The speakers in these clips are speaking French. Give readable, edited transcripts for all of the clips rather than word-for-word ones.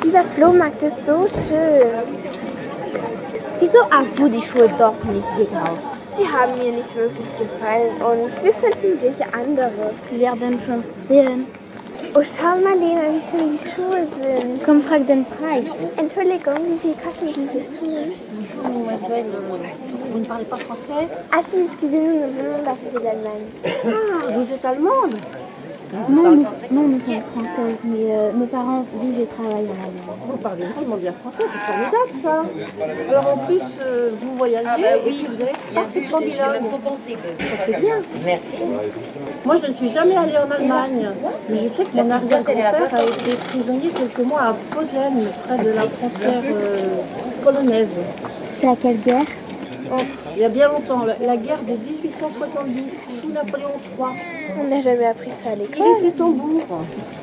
Dieser Flohmarkt ist so schön. Wieso hast du die Schuhe doch nicht gekauft? Sie haben mir nicht wirklich gefallen und wir finden sicher andere. Die werden schon sehen. Oh, schau mal, Lena, wie schön die Schuhe sind. Komm, frag den Preis. Entschuldigung, wie viel kosten diese Schuhe? Bonjour, mademoiselle. Vous ne parlez pas français? Ah si, excusez-nous, nous venons d'arriver d'Allemagne. Ah, vous êtes allemande? Non, nous sommes françaises, mais nos parents vivent et travaillent en Allemagne. Vous parlez vraiment bien français, c'est formidable ça. Alors en plus, vous voyagez et puis vous êtes parfaitement bilingue. Ça c'est bien. Merci. Moi, je ne suis jamais allée en Allemagne, mais je sais que mon arrière-grand-père a été prisonnier quelques mois à Posen, près de la frontière polonaise. C'est à quelle guerre? Oh, il y a bien longtemps, la guerre de 1870, sous Napoléon III. On n'a jamais appris ça à l'école. Il était tambour.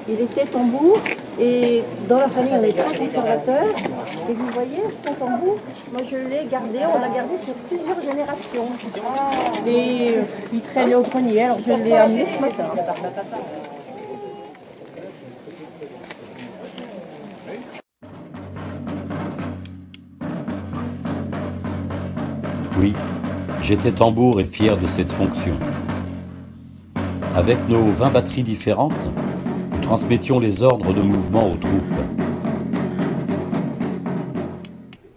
Il était tambour et dans la famille on est très conservateur. Et vous voyez, ce tambour, moi je l'ai gardé, on l'a gardé sur plusieurs générations. Et il traînait au grenier, alors je l'ai amené ce matin. Oui, j'étais tambour et fier de cette fonction. Avec nos 20 batteries différentes, nous transmettions les ordres de mouvement aux troupes.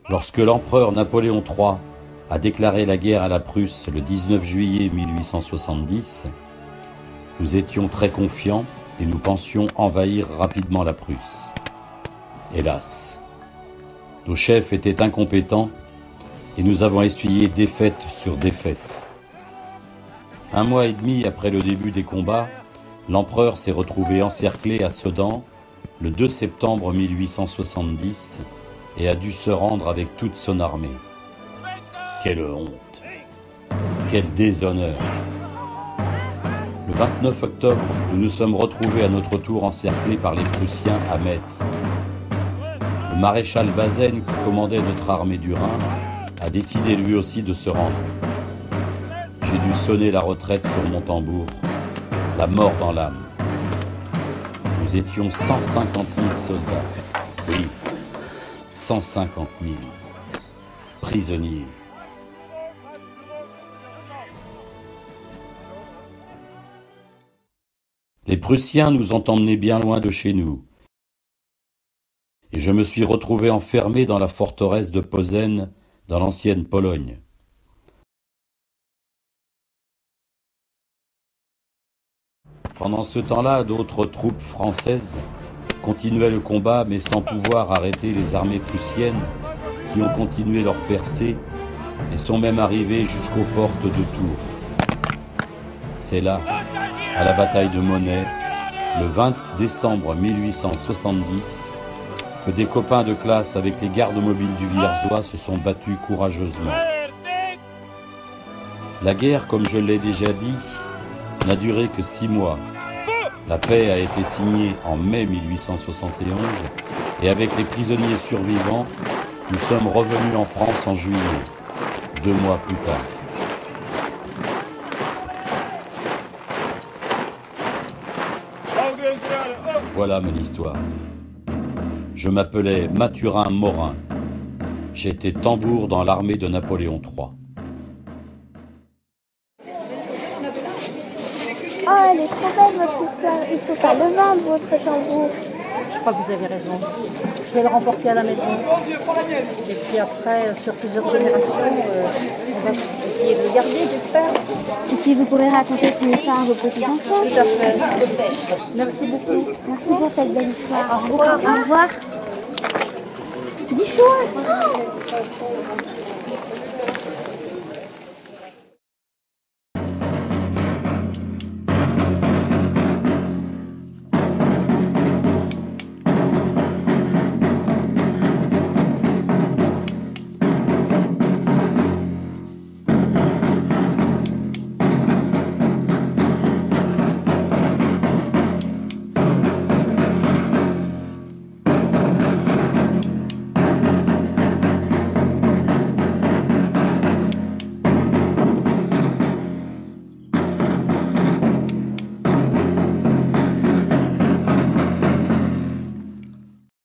Lorsque l'empereur Napoléon III a déclaré la guerre à la Prusse le 19 juillet 1870, nous étions très confiants et nous pensions envahir rapidement la Prusse. Hélas, nos chefs étaient incompétents et nous avons essuyé défaite sur défaite. Un mois et demi après le début des combats, l'empereur s'est retrouvé encerclé à Sedan le 2 septembre 1870 et a dû se rendre avec toute son armée. Quelle honte! Quel déshonneur! Le 29 octobre, nous nous sommes retrouvés à notre tour encerclés par les Prussiens à Metz. Le maréchal Bazaine, qui commandait notre armée du Rhin, a décidé lui aussi de se rendre. J'ai dû sonner la retraite sur mon tambour, la mort dans l'âme. Nous étions 150 000 soldats. Oui, 150 000 prisonniers. Les Prussiens nous ont emmenés bien loin de chez nous. Et je me suis retrouvé enfermé dans la forteresse de Posen, dans l'ancienne Pologne. Pendant ce temps-là, d'autres troupes françaises continuaient le combat, mais sans pouvoir arrêter les armées prussiennes qui ont continué leur percée et sont même arrivées jusqu'aux portes de Tours. C'est là, à la bataille de Monnet, le 20 décembre 1870, que des copains de classe avec les gardes mobiles du Villers-Ois se sont battus courageusement. La guerre, comme je l'ai déjà dit, n'a duré que 6 mois. La paix a été signée en mai 1871 et avec les prisonniers survivants, nous sommes revenus en France en juillet, 2 mois plus tard. Voilà mon histoire. Je m'appelais Mathurin Morin. J'étais tambour dans l'armée de Napoléon III. Oh, elle est trop belle votre histoire. Il faut pas le vendre, votre tambour. Je crois que vous avez raison. Je vais le remporter à la maison. Et puis après, sur plusieurs générations, on va essayer de le garder, j'espère. Et puis vous pourrez raconter cette histoire à vos petits-enfants. Tout à fait. Merci beaucoup. Merci pour cette belle histoire. Au revoir. Au revoir. Dis chouette.